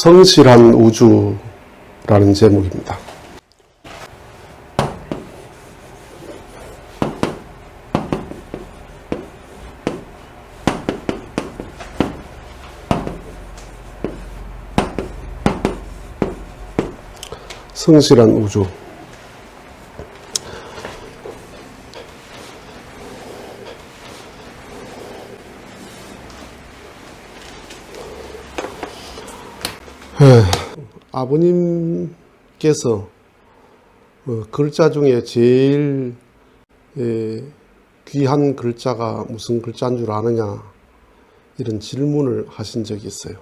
성실한 우주라는 제목입니다. 성실한 우주. 아버님께서 글자 중에 제일 귀한 글자가 무슨 글자인 줄 아느냐, 이런 질문을 하신 적이 있어요.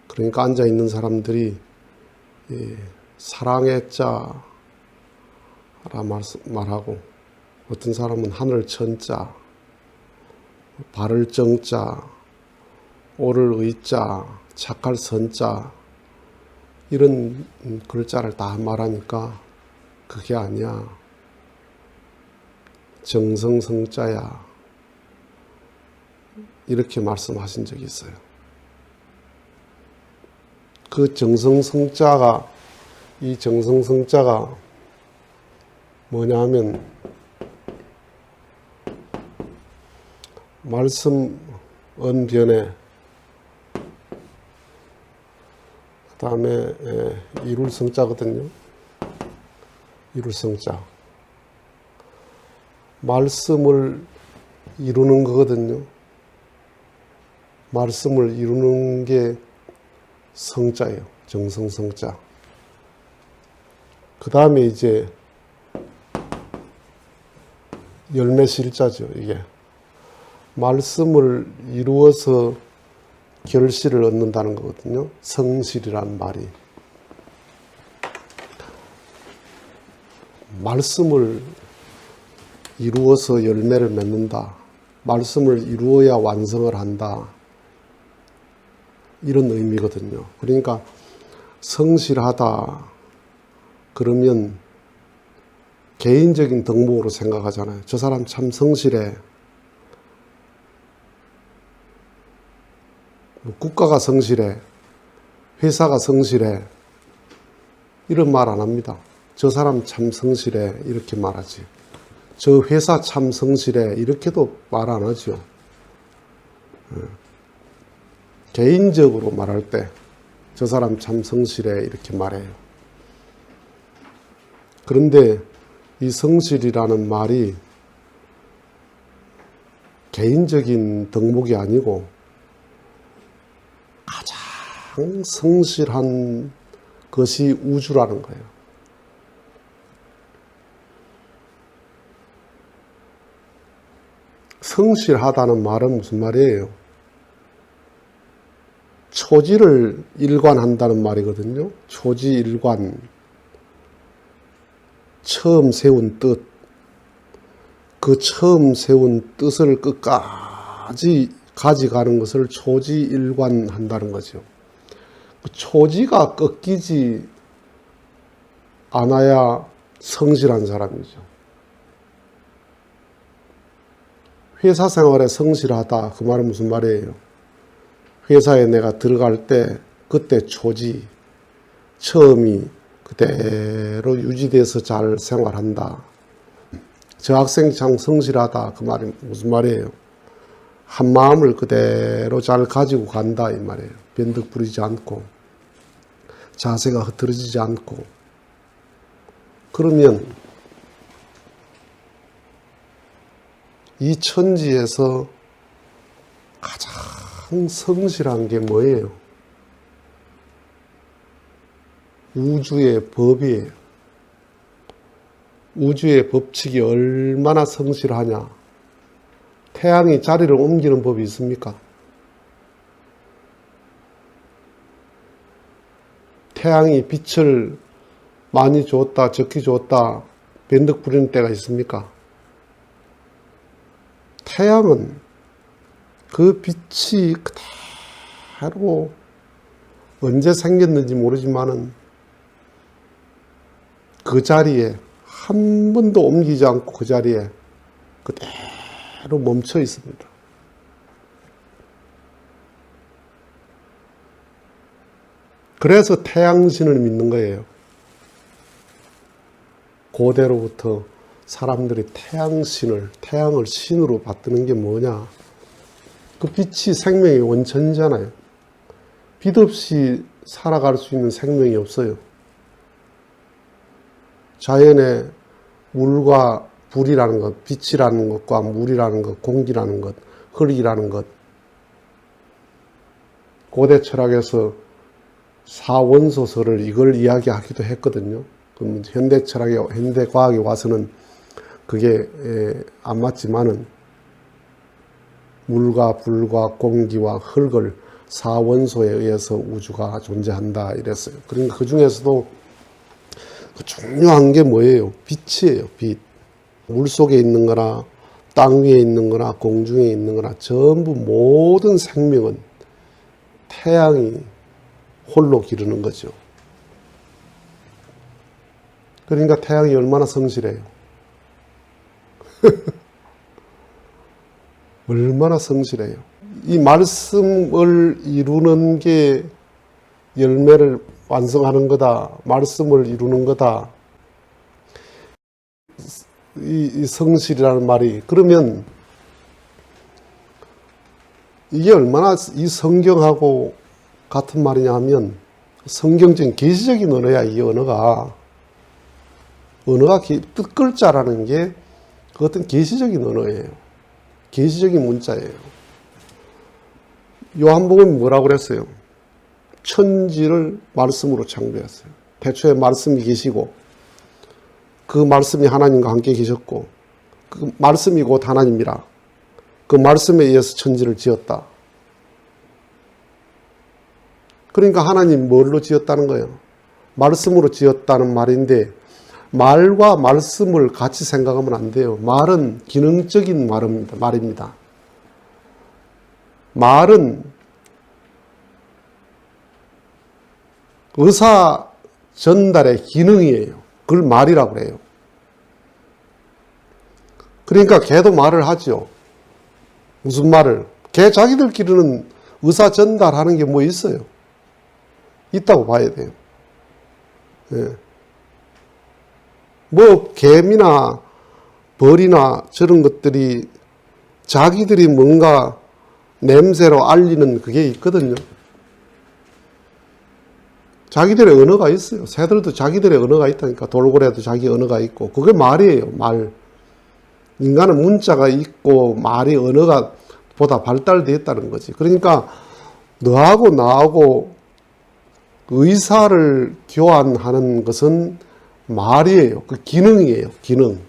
그러니까 앉아있는 사람들이 사랑의 자라 말하고, 어떤 사람은 하늘 천자, 바를 정자, 오를 의자, 착할 선자, 이런 글자를 다 말하니까 그게 아니야, 정성성자야, 이렇게 말씀하신 적이 있어요. 그 정성성자가, 이 정성성자가 뭐냐 하면 말씀 언변에, 그 다음에 이룰 성자거든요. 이룰 성자. 말씀을 이루는 거거든요. 말씀을 이루는 게 성자예요. 정성성자. 그 다음에 이제 열매실자죠. 이게 말씀을 이루어서 결실을 얻는다는 거거든요. 성실이라는 말이. 말씀을 이루어서 열매를 맺는다. 말씀을 이루어야 완성을 한다. 이런 의미거든요. 그러니까 성실하다 그러면 개인적인 덕목으로 생각하잖아요. 저 사람 참 성실해. 국가가 성실해. 회사가 성실해. 이런 말 안 합니다. 저 사람 참 성실해. 이렇게 말하지. 저 회사 참 성실해. 이렇게도 말 안 하죠. 개인적으로 말할 때 저 사람 참 성실해. 이렇게 말해요. 그런데 이 성실이라는 말이 개인적인 덕목이 아니고 가장 성실한 것이 우주라는 거예요. 성실하다는 말은 무슨 말이에요? 초지를 일관한다는 말이거든요. 초지일관. 처음 세운 뜻. 그 처음 세운 뜻을 끝까지 가져가는 것을 초지일관한다는 거죠. 그 초지가 꺾이지 않아야 성실한 사람이죠. 회사 생활에 성실하다, 그 말은 무슨 말이에요? 회사에 내가 들어갈 때 그때 초지, 처음이 그대로 유지돼서 잘 생활한다. 저 학생 참 성실하다, 그 말이 무슨 말이에요? 한 마음을 그대로 잘 가지고 간다, 이 말이에요. 변덕 부리지 않고, 자세가 흐트러지지 않고. 그러면 이 천지에서 가장 성실한 게 뭐예요? 우주의 법이에요. 우주의 법칙이 얼마나 성실하냐? 태양이 자리를 옮기는 법이 있습니까? 태양이 빛을 많이 줬다, 적게 줬다, 변덕 부리는 때가 있습니까? 태양은 그 빛이 그대로 언제 생겼는지 모르지만은 그 자리에 한 번도 옮기지 않고 그 자리에 그대로 멈춰 있습니다. 그래서 태양신을 믿는 거예요. 고대로부터 사람들이 태양을 신으로 받드는 게 뭐냐? 그 빛이 생명의 원천이잖아요. 빛 없이 살아갈 수 있는 생명이 없어요. 자연에 물과 불이라는 것, 빛이라는 것과 물이라는 것, 공기라는 것, 흙이라는 것. 고대 철학에서 사원소설을 이걸 이야기하기도 했거든요. 그럼 현대 과학에 와서는 그게 안 맞지만은 물과 불과 공기와 흙을 사원소에 의해서 우주가 존재한다 이랬어요. 그러니까 그 중에서도 중요한 게 뭐예요? 빛이에요. 빛. 물 속에 있는 거나 땅 위에 있는 거나 공중에 있는 거나 전부 모든 생명은 태양이 홀로 기르는 거죠. 그러니까 태양이 얼마나 성실해요. 얼마나 성실해요. 이 말씀을 이루는 게 열매를 완성하는 거다. 말씀을 이루는 거다. 이 성실이라는 말이 그러면 이게 얼마나 이 성경하고 같은 말이냐 하면 성경적인 계시적인 언어야. 이 언어가 뜻글자라는 게 그 어떤 계시적인 언어예요. 계시적인 문자예요. 요한복음이 뭐라고 그랬어요? 천지를 말씀으로 창조했어요. 태초에 말씀이 계시고 그 말씀이 하나님과 함께 계셨고 그 말씀이 곧 하나님이라. 그 말씀에 의해서 천지를 지었다. 그러니까 하나님 뭘로 지었다는 거예요? 말씀으로 지었다는 말인데 말과 말씀을 같이 생각하면 안 돼요. 말은 기능적인 말입니다. 말은 의사 전달의 기능이에요. 그걸 말이라고 그래요. 그러니까 개도 말을 하죠. 무슨 말을? 개 자기들끼리는 의사 전달하는 게 뭐 있어요? 있다고 봐야 돼요. 예. 뭐 개미나 벌이나 저런 것들이 자기들이 뭔가 냄새로 알리는 그게 있거든요. 자기들의 언어가 있어요. 새들도 자기들의 언어가 있다니까. 돌고래도 자기 언어가 있고 그게 말이에요. 말. 인간은 문자가 있고 말이 언어가 보다 발달되어 있다는 거지. 그러니까 너하고 나하고 의사를 교환하는 것은 말이에요. 그 기능이에요. 기능.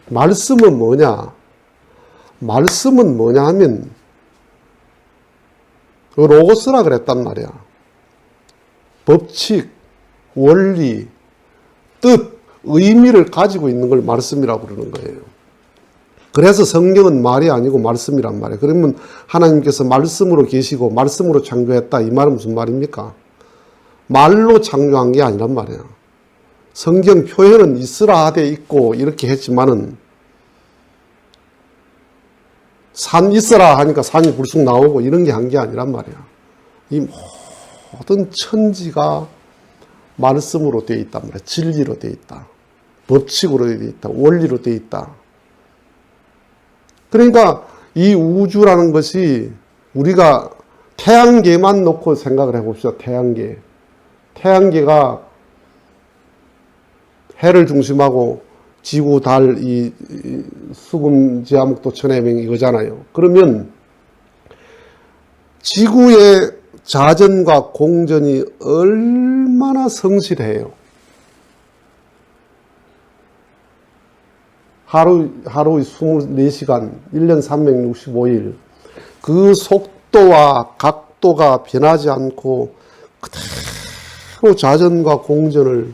말씀은 뭐냐? 말씀은 뭐냐 하면 로고스라 그랬단 말이야. 법칙, 원리, 뜻, 의미를 가지고 있는 걸 말씀이라고 그러는 거예요. 그래서 성경은 말이 아니고 말씀이란 말이에요. 그러면 하나님께서 말씀으로 계시고 말씀으로 창조했다. 이 말은 무슨 말입니까? 말로 창조한 게 아니란 말이에요. 성경 표현은 있으라 하되 있고 이렇게 했지만은 산 있어라 하니까 산이 불쑥 나오고 이런 게 한 게 아니란 말이야. 이 모든 천지가 말씀으로 되어 있단 말이야. 진리로 되어 있다. 법칙으로 되어 있다. 원리로 되어 있다. 그러니까 이 우주라는 것이 우리가 태양계만 놓고 생각을 해봅시다. 태양계. 태양계가 해를 중심하고 지구, 달, 이 수금, 지하목도, 천해명 이거잖아요. 그러면 지구의 자전과 공전이 얼마나 성실해요. 하루 24시간, 1년 365일. 그 속도와 각도가 변하지 않고 그대로 자전과 공전을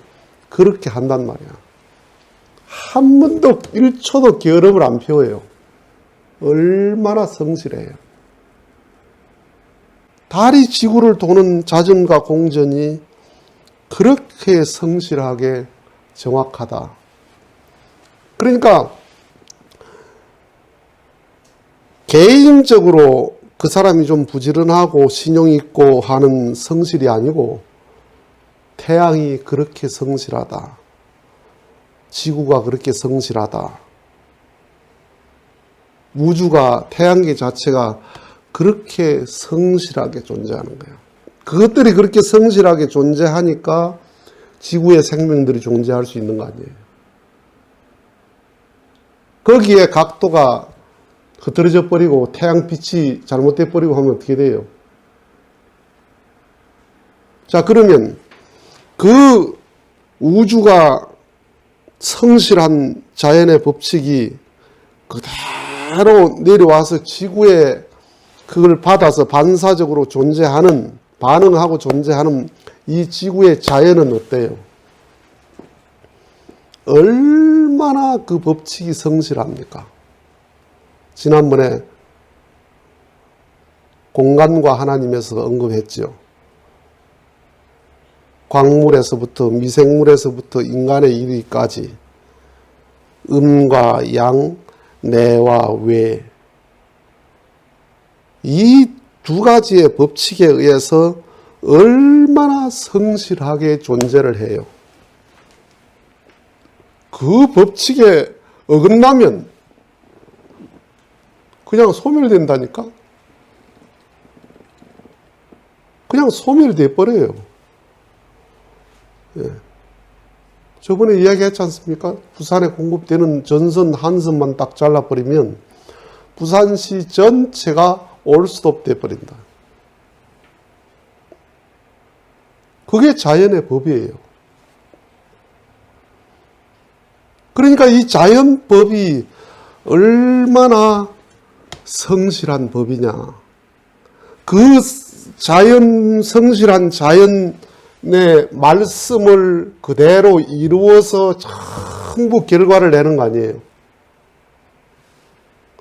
그렇게 한단 말이야. 한 번도 1초도 게으름을 안 피워요. 얼마나 성실해요. 달이 지구를 도는 자전과 공전이 그렇게 성실하게 정확하다. 그러니까 개인적으로 그 사람이 좀 부지런하고 신용 있고 하는 성실이 아니고 태양이 그렇게 성실하다. 지구가 그렇게 성실하다. 우주가 태양계 자체가 그렇게 성실하게 존재하는 거예요. 그것들이 그렇게 성실하게 존재하니까 지구의 생명들이 존재할 수 있는 거 아니에요. 거기에 각도가 흐트러져 버리고 태양빛이 잘못돼 버리고 하면 어떻게 돼요? 자, 그러면 그 우주가 성실한 자연의 법칙이 그대로 내려와서 지구에 그걸 받아서 반사적으로 존재하는, 반응하고 존재하는 이 지구의 자연은 어때요? 얼마나 그 법칙이 성실합니까? 지난번에 공간과 하나님에서 언급했죠. 광물에서부터 미생물에서부터 인간의 이르기까지 음과 양, 내와 외, 이 두 가지의 법칙에 의해서 얼마나 성실하게 존재를 해요. 그 법칙에 어긋나면 그냥 소멸된다니까? 그냥 소멸돼 버려요. 예. 저번에 이야기했지 않습니까? 부산에 공급되는 전선 한 선만 딱 잘라버리면 부산시 전체가 올스톱 돼버린다. 그게 자연의 법이에요. 그러니까 이 자연법이 얼마나 성실한 법이냐. 그 성실한 자연의 말씀을 그대로 이루어서 전부 결과를 내는 거 아니에요.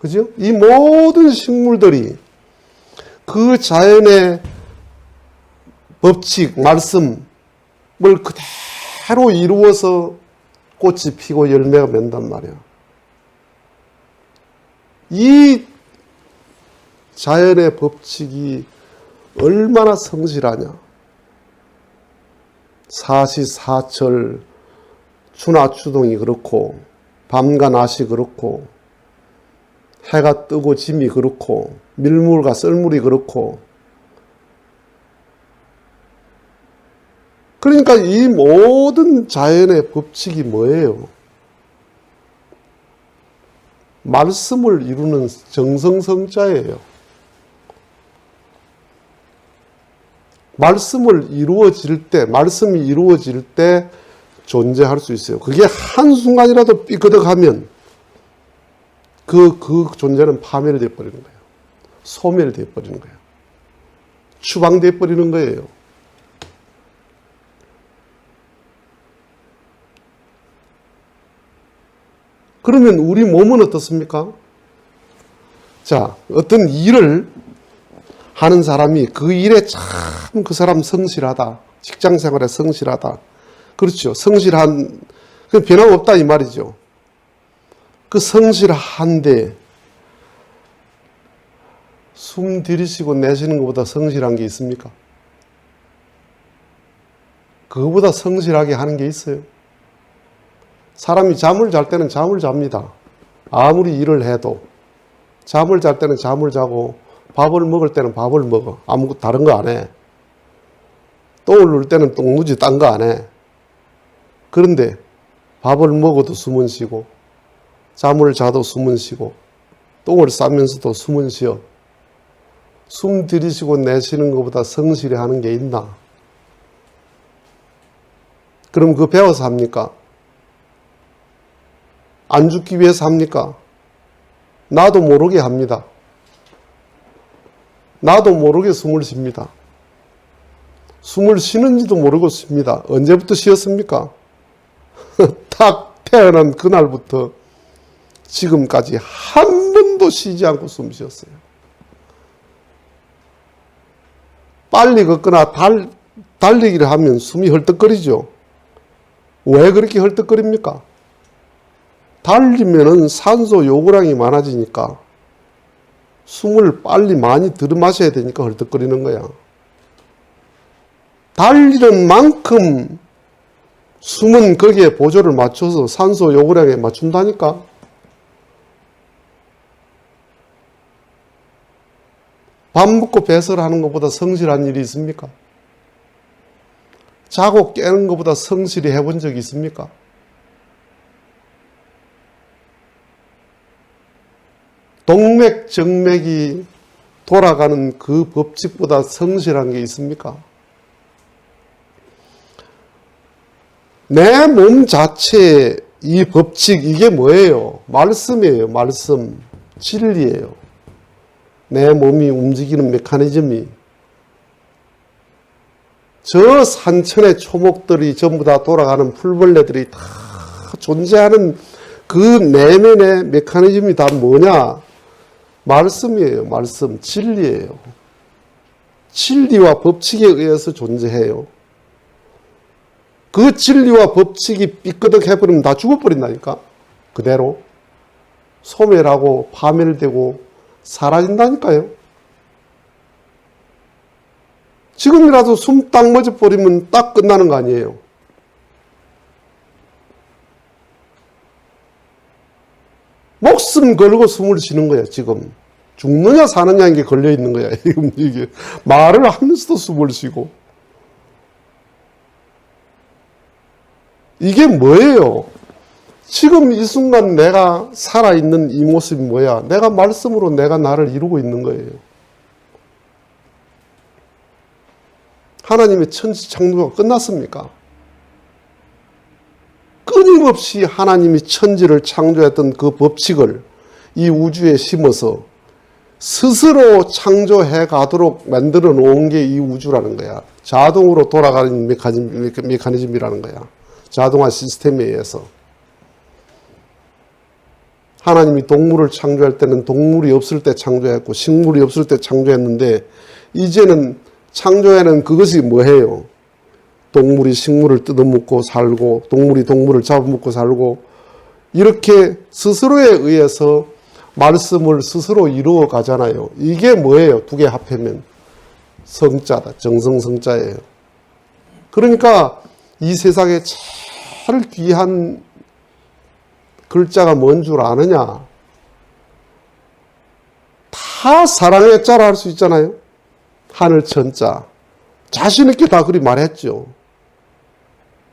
그죠? 이 모든 식물들이 그 자연의 법칙, 말씀을 그대로 이루어서 꽃이 피고 열매가 맺는단 말이야. 이 자연의 법칙이 얼마나 성실하냐. 사시사철, 추나추동이 그렇고 밤과 낮이 그렇고 해가 뜨고 짐이 그렇고 밀물과 썰물이 그렇고, 그러니까 이 모든 자연의 법칙이 뭐예요? 말씀을 이루는 정성성자예요. 말씀이 이루어질 때 존재할 수 있어요. 그게 한순간이라도 삐그덕하면 그 존재는 파멸되어 버리는 거예요. 소멸되어 버리는 거예요. 추방되어 버리는 거예요. 그러면 우리 몸은 어떻습니까? 자, 어떤 일을 하는 사람이 그 일에 참 그 사람 성실하다. 직장 생활에 성실하다. 그렇죠. 성실한, 그 변함없다 이 말이죠. 그 성실한데 숨 들이쉬고 내쉬는 것보다 성실한 게 있습니까? 그거보다 성실하게 하는 게 있어요? 사람이 잠을 잘 때는 잠을 잡니다. 아무리 일을 해도. 잠을 잘 때는 잠을 자고 밥을 먹을 때는 밥을 먹어. 아무것도 다른 거 안 해. 똥을 누를 때는 똥 누지 딴 거 안 해. 그런데 밥을 먹어도 숨은 쉬고 잠을 자도 숨은 쉬고 똥을 싸면서도 숨은 쉬어. 숨 들이쉬고 내쉬는 것보다 성실히 하는 게 있나? 그럼 그거 배워서 합니까? 안 죽기 위해서 합니까? 나도 모르게 합니다. 나도 모르게 숨을 쉽니다. 숨을 쉬는지도 모르고 쉽니다. 언제부터 쉬었습니까? 딱 태어난 그날부터 지금까지 한 번도 쉬지 않고 숨 쉬었어요. 빨리 걷거나 달리기를 하면 숨이 헐떡거리죠. 왜 그렇게 헐떡거립니까? 달리면은 산소 요구량이 많아지니까 숨을 빨리 많이 들이마셔야 되니까 헐떡거리는 거야. 달리는 만큼 숨은 거기에 보조를 맞춰서 산소 요구량에 맞춘다니까. 밥 먹고 배설하는 것보다 성실한 일이 있습니까? 자고 깨는 것보다 성실히 해본 적이 있습니까? 동맥, 정맥이 돌아가는 그 법칙보다 성실한 게 있습니까? 내 몸 자체의 이 법칙, 이게 뭐예요? 말씀이에요. 말씀. 진리예요. 내 몸이 움직이는 메커니즘이. 저 산천의 초목들이 전부 다 돌아가는 풀벌레들이 다 존재하는 그 내면의 메커니즘이 다 뭐냐? 말씀이에요. 말씀. 진리예요. 진리와 법칙에 의해서 존재해요. 그 진리와 법칙이 삐끄덕해버리면 다 죽어버린다니까. 그대로. 소멸하고 파멸되고 사라진다니까요. 지금이라도 숨 딱 멎어버리면 딱 끝나는 거 아니에요. 목숨 걸고 숨을 쉬는 거야, 지금. 죽느냐 사느냐인 게 걸려있는 거야, 이게. 말을 하면서도 숨을 쉬고. 이게 뭐예요? 지금 이 순간 내가 살아있는 이 모습이 뭐야? 내가 말씀으로 내가 나를 이루고 있는 거예요. 하나님의 천지창조가 끝났습니까? 끊임없이 하나님이 천지를 창조했던 그 법칙을 이 우주에 심어서 스스로 창조해 가도록 만들어 놓은 게 이 우주라는 거야. 자동으로 돌아가는 메커니즘이라는 거야. 자동화 시스템에 의해서. 하나님이 동물을 창조할 때는 동물이 없을 때 창조했고 식물이 없을 때 창조했는데 이제는 창조에는 그것이 뭐예요? 동물이 식물을 뜯어먹고 살고 동물이 동물을 잡아먹고 살고 이렇게 스스로에 의해서 말씀을 스스로 이루어 가잖아요. 이게 뭐예요? 두 개 합하면 성자다. 정성성자예요. 그러니까 이 세상에 제일 귀한 글자가 뭔 줄 아느냐? 다 사랑의 자라 할 수 있잖아요. 하늘 천자. 자신 있게 다 그리 말했죠.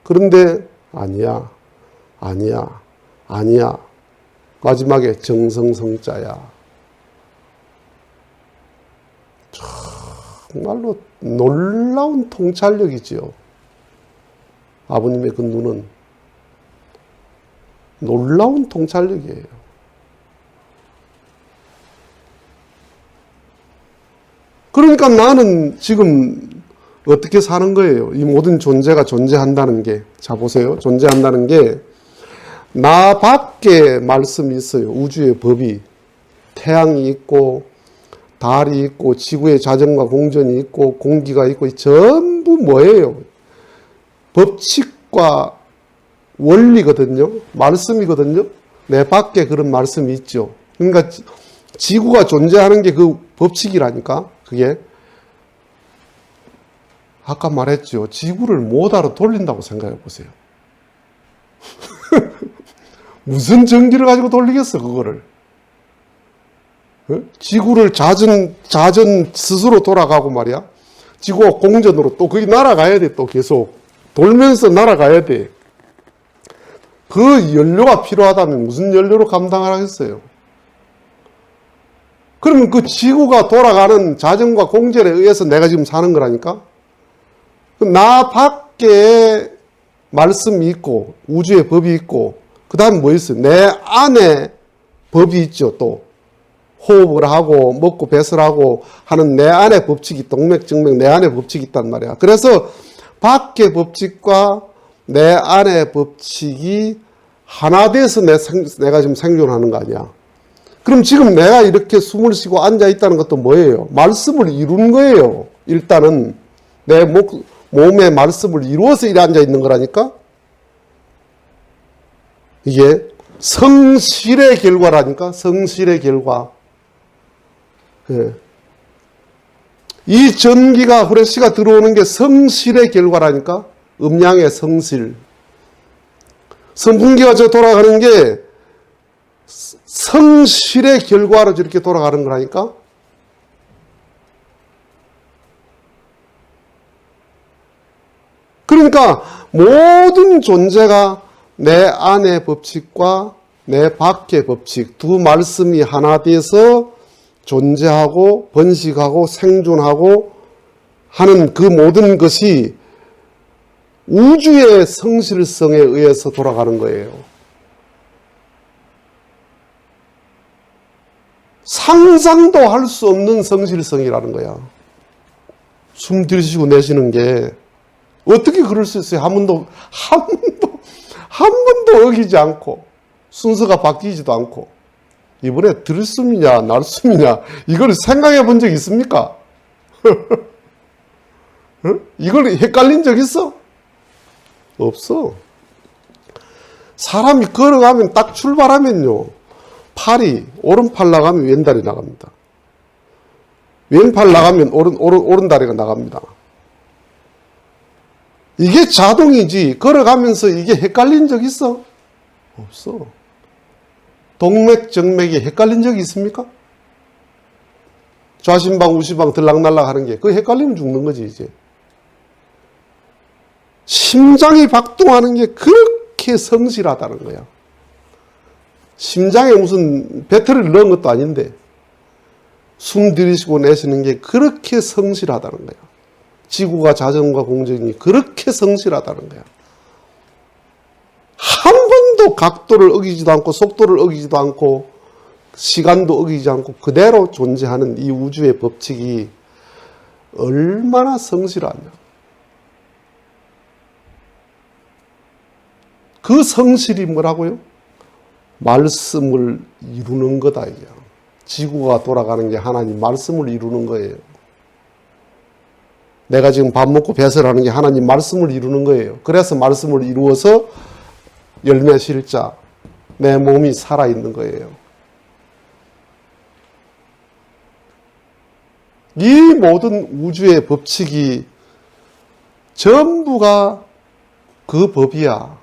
그런데 아니야. 아니야. 아니야. 마지막에 정성성자야. 정말로 놀라운 통찰력이지요. 아버님의 그 눈은 놀라운 통찰력이에요. 그러니까 나는 지금 어떻게 사는 거예요? 이 모든 존재가 존재한다는 게. 자, 보세요. 존재한다는 게 나 밖에 말씀이 있어요. 우주의 법이. 태양이 있고 달이 있고 지구의 자전과 공전이 있고 공기가 있고 전부 뭐예요? 법칙과 원리거든요. 말씀이거든요. 내 밖에 그런 말씀이 있죠. 그러니까 지구가 존재하는 게 그 법칙이라니까. 그게 아까 말했죠. 지구를 모다로 돌린다고 생각해 보세요. 무슨 전기를 가지고 돌리겠어, 그거를. 지구를 자전 스스로 돌아가고 말이야. 지구가 공전으로 또 거기 날아가야 돼, 또 계속. 돌면서 날아가야 돼. 그 연료가 필요하다면 무슨 연료로 감당을 하겠어요? 그러면 그 지구가 돌아가는 자전과 공전에 의해서 내가 지금 사는 거라니까? 나 밖에 말씀이 있고, 우주의 법이 있고, 그 다음에 뭐 있어요? 내 안에 법이 있죠, 또. 호흡을 하고, 먹고 배설하고 하는 내 안에 법칙이, 동맥, 정맥, 내 안에 법칙이 있단 말이야. 그래서 밖의 법칙과 내 안의 법칙이 하나 돼서 내가 지금 생존하는 거 아니야. 그럼 지금 내가 이렇게 숨을 쉬고 앉아 있다는 것도 뭐예요? 말씀을 이루는 거예요. 일단은 내 몸의 말씀을 이루어서 이래 앉아 있는 거라니까? 이게 성실의 결과라니까? 성실의 결과. 예. 이 전기가 후레쉬가 들어오는 게 성실의 결과라니까. 음양의 성실. 선풍기가 저 돌아가는 게 성실의 결과로 저렇게 돌아가는 거라니까. 그러니까 모든 존재가 내 안의 법칙과 내 밖의 법칙 두 말씀이 하나 돼서 존재하고 번식하고 생존하고 하는 그 모든 것이 우주의 성실성에 의해서 돌아가는 거예요. 상상도 할 수 없는 성실성이라는 거야. 숨 들이쉬고 내쉬는 게 어떻게 그럴 수 있어요? 한 번도 어기지 않고 순서가 바뀌지도 않고. 이번에 들숨이냐 날숨이냐 이걸 생각해 본 적 있습니까? 이걸 헷갈린 적 있어? 없어. 사람이 걸어가면 딱 출발하면요, 팔이 오른팔 나가면 왼다리 나갑니다. 왼팔 나가면 오른다리가 나갑니다. 이게 자동이지 걸어가면서 이게 헷갈린 적 있어? 없어. 동맥, 정맥이 헷갈린 적이 있습니까? 좌심방, 우심방 들락날락 하는 게, 그거 헷갈리면 죽는 거지, 이제. 심장이 박동하는 게 그렇게 성실하다는 거야. 심장에 무슨 배터리를 넣은 것도 아닌데, 숨 들이쉬고 내쉬는 게 그렇게 성실하다는 거야. 지구가 자전과 공전이 그렇게 성실하다는 거야. 한 번도 각도를 어기지도 않고 속도를 어기지도 않고 시간도 어기지 않고 그대로 존재하는 이 우주의 법칙이 얼마나 성실하냐. 그 성실이 뭐라고요? 말씀을 이루는 거다. 이게. 지구가 돌아가는 게 하나님 말씀을 이루는 거예요. 내가 지금 밥 먹고 배설하는 게 하나님 말씀을 이루는 거예요. 그래서 말씀을 이루어서 열매 실자, 내 몸이 살아있는 거예요. 이 모든 우주의 법칙이 전부가 그 법이야.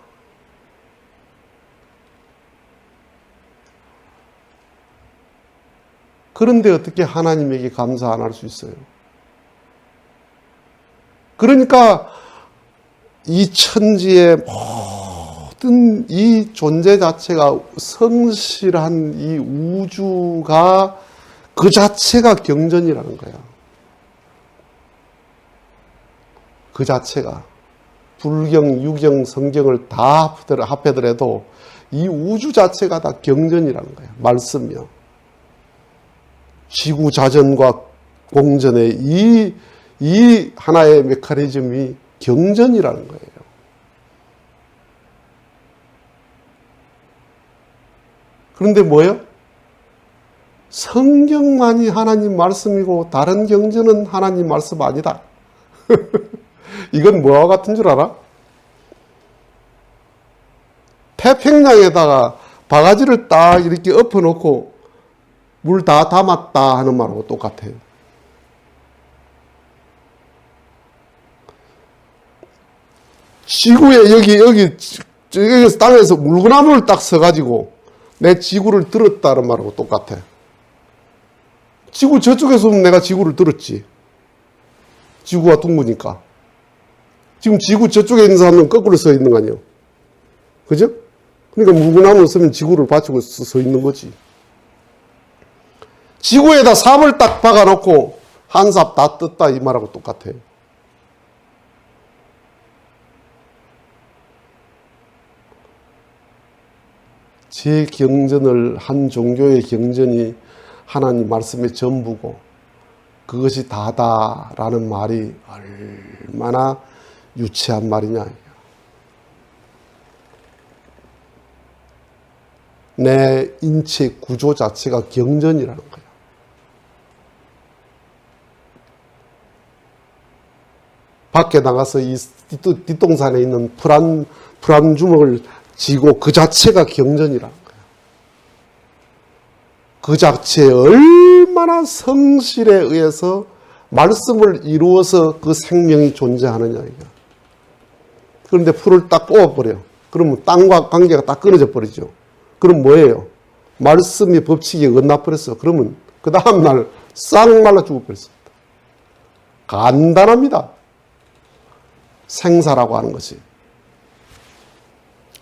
그런데 어떻게 하나님에게 감사 안 할 수 있어요? 그러니까 이 천지의 모든 이 존재 자체가 성실한 이 우주가 그 자체가 경전이라는 거야. 그 자체가. 불경, 유경, 성경을 다 합해더라도 이 우주 자체가 다 경전이라는 거야. 말씀이요. 지구 자전과 공전의 이 하나의 메커니즘이 경전이라는 거예요. 그런데 뭐예요? 성경만이 하나님 말씀이고 다른 경전은 하나님 말씀 아니다. 이건 뭐와 같은 줄 알아? 태평양에다가 바가지를 딱 이렇게 엎어놓고 물 다 담았다 하는 말하고 똑같아요. 지구에 여기 땅에서 물구나무를 딱 서가지고 내 지구를 들었다는 말하고 똑같아. 지구 저쪽에서 보면 내가 지구를 들었지. 지구가 둥그니까. 지금 지구 저쪽에 있는 사람은 거꾸로 서 있는 거 아니에요. 그죠? 그러니까 물구나무를 쓰면 지구를 받치고 서 있는 거지. 지구에다 삽을 딱 박아놓고 한 삽 다 떴다 이 말하고 똑같아요. 제 경전을 한 종교의 경전이 하나님 말씀의 전부고 그것이 다다라는 말이 얼마나 유치한 말이냐. 내 인체 구조 자체가 경전이라는 거예요. 밖에 나가서 이 뒷동산에 있는 풀한 주먹을 쥐고 그 자체가 경전이라는 거예요. 그 자체에 얼마나 성실에 의해서 말씀을 이루어서 그 생명이 존재하느냐 이거. 그런데 풀을 딱 뽑아버려. 그러면 땅과 관계가 딱 끊어져 버리죠. 그럼 뭐예요? 말씀이 법칙이 끝나버렸어. 그러면 그 다음날 싹 말라 죽어버렸습니다. 간단합니다. 생사라고 하는 것이.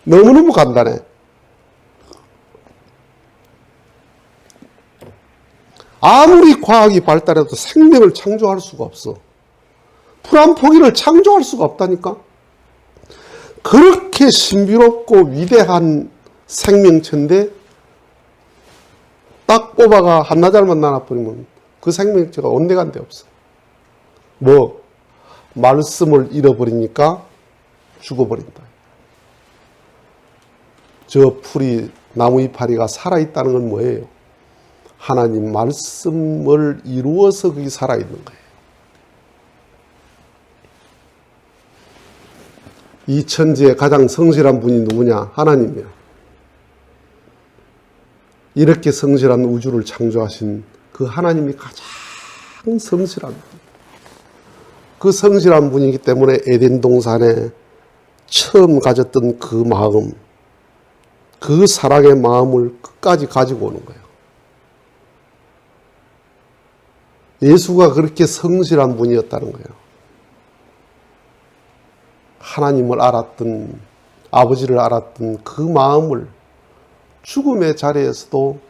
너무너무 간단해. 아무리 과학이 발달해도 생명을 창조할 수가 없어. 풀 한 포기를 창조할 수가 없다니까. 그렇게 신비롭고 위대한 생명체인데 딱 뽑아가 한나절만 나눠버리면 그 생명체가 온데간데 없어. 뭐 말씀을 잃어버리니까 죽어버린다. 저 풀이 나무 이파리가 살아있다는 건 뭐예요? 하나님 말씀을 이루어서 그게 살아있는 거예요. 이 천지에 가장 성실한 분이 누구냐? 하나님이야. 이렇게 성실한 우주를 창조하신 그 하나님이 가장 성실한 분. 그 성실한 분이기 때문에 에덴 동산에 처음 가졌던 그 마음, 그 사랑의 마음을 끝까지 가지고 오는 거예요. 예수가 그렇게 성실한 분이었다는 거예요. 하나님을 알았던, 아버지를 알았던 그 마음을 죽음의 자리에서도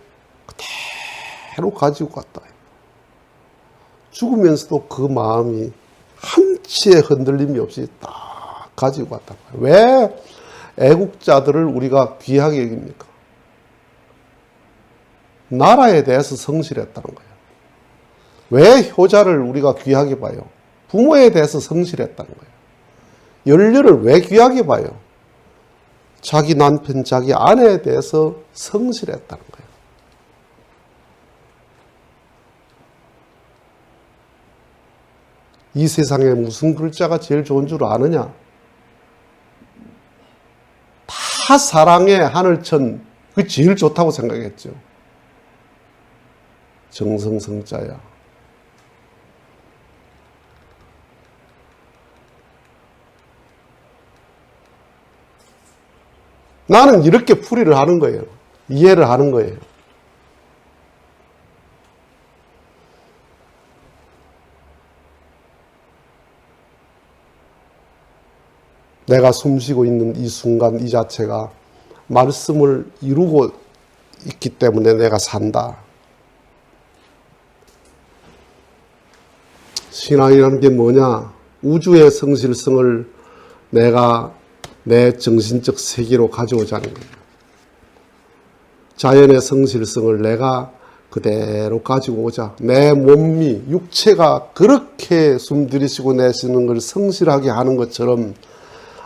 그대로 가지고 갔다. 죽으면서도 그 마음이 한치의 흔들림이 없이 딱 가지고 갔다. 왜 애국자들을 우리가 귀하게 여깁니까? 나라에 대해서 성실했다는 거예요. 왜 효자를 우리가 귀하게 봐요? 부모에 대해서 성실했다는 거예요. 연료를 왜 귀하게 봐요? 자기 남편, 자기 아내에 대해서 성실했다는 거예요. 이 세상에 무슨 글자가 제일 좋은 줄 아느냐? 다 사랑의 하늘천, 그게 제일 좋다고 생각했죠. 정성성자야. 나는 이렇게 풀이를 하는 거예요. 이해를 하는 거예요. 내가 숨쉬고 있는 이 순간 이 자체가 말씀을 이루고 있기 때문에 내가 산다. 신앙이라는 게 뭐냐? 우주의 성실성을 내가 내 정신적 세계로 가져오자는 거예요. 자연의 성실성을 내가 그대로 가지고 오자. 내 몸이, 육체가 그렇게 숨들이쉬고 내쉬는 걸 성실하게 하는 것처럼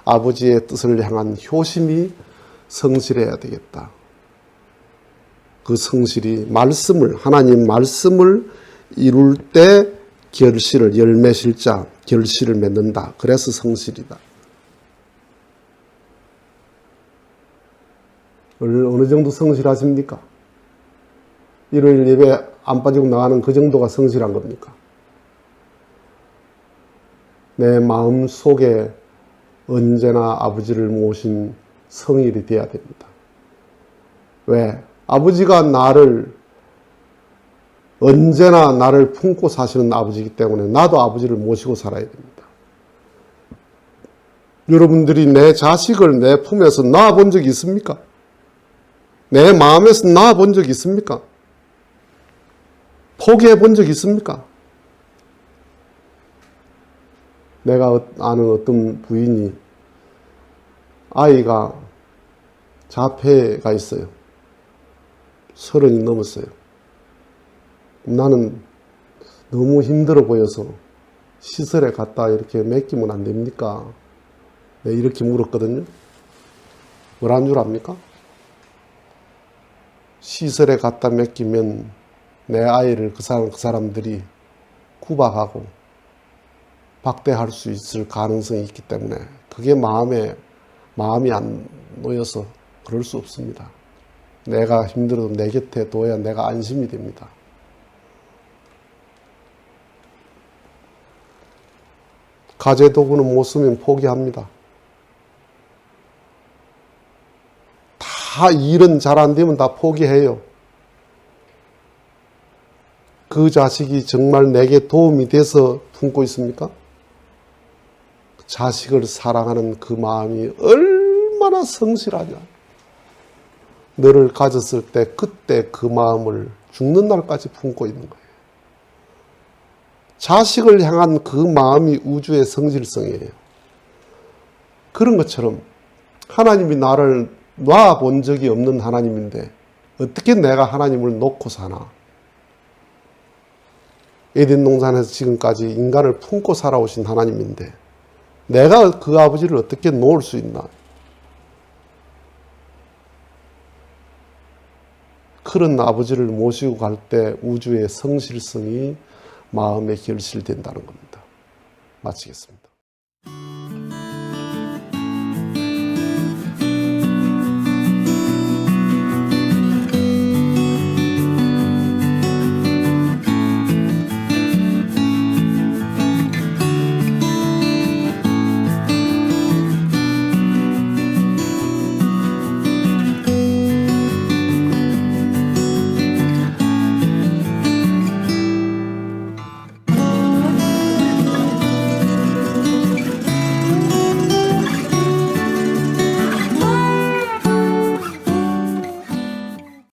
아버지의 뜻을 향한 효심이 성실해야 되겠다. 그 성실이 말씀을, 하나님 말씀을 이룰 때 결실을, 열매실자, 결실을 맺는다. 그래서 성실이다. 어느 정도 성실하십니까? 일요일 예배 안 빠지고 나가는 그 정도가 성실한 겁니까? 내 마음 속에 언제나 아버지를 모신 성일이 되어야 됩니다. 왜? 아버지가 언제나 나를 품고 사시는 아버지이기 때문에 나도 아버지를 모시고 살아야 됩니다. 여러분들이 내 자식을 내 품에서 낳아본 적이 있습니까? 내 마음에서 낳아본 적이 있습니까? 포기해 본 적이 있습니까? 내가 아는 어떤 부인이 아이가 자폐가 있어요. 30이 넘었어요. 나는 너무 힘들어 보여서 시설에 갔다 이렇게 맡기면 안 됩니까? 네, 이렇게 물었거든요. 뭐라는 줄 압니까? 시설에 갖다 맡기면 내 아이를 그 사람들이 구박하고 박대할 수 있을 가능성이 있기 때문에 그게 마음이 안 놓여서 그럴 수 없습니다. 내가 힘들어도 내 곁에 둬야 내가 안심이 됩니다. 가재도구는 못 쓰면 포기합니다. 다 일은 잘 안 되면 다 포기해요. 그 자식이 정말 내게 도움이 돼서 품고 있습니까? 자식을 사랑하는 그 마음이 얼마나 성실하냐. 너를 가졌을 때 그때 그 마음을 죽는 날까지 품고 있는 거예요. 자식을 향한 그 마음이 우주의 성실성이에요. 그런 것처럼 하나님이 나를 놔본 적이 없는 하나님인데 어떻게 내가 하나님을 놓고 사나. 에덴 동산에서 지금까지 인간을 품고 살아오신 하나님인데 내가 그 아버지를 어떻게 놓을 수 있나. 그런 아버지를 모시고 갈 때 우주의 성실성이 마음에 결실된다는 겁니다. 마치겠습니다.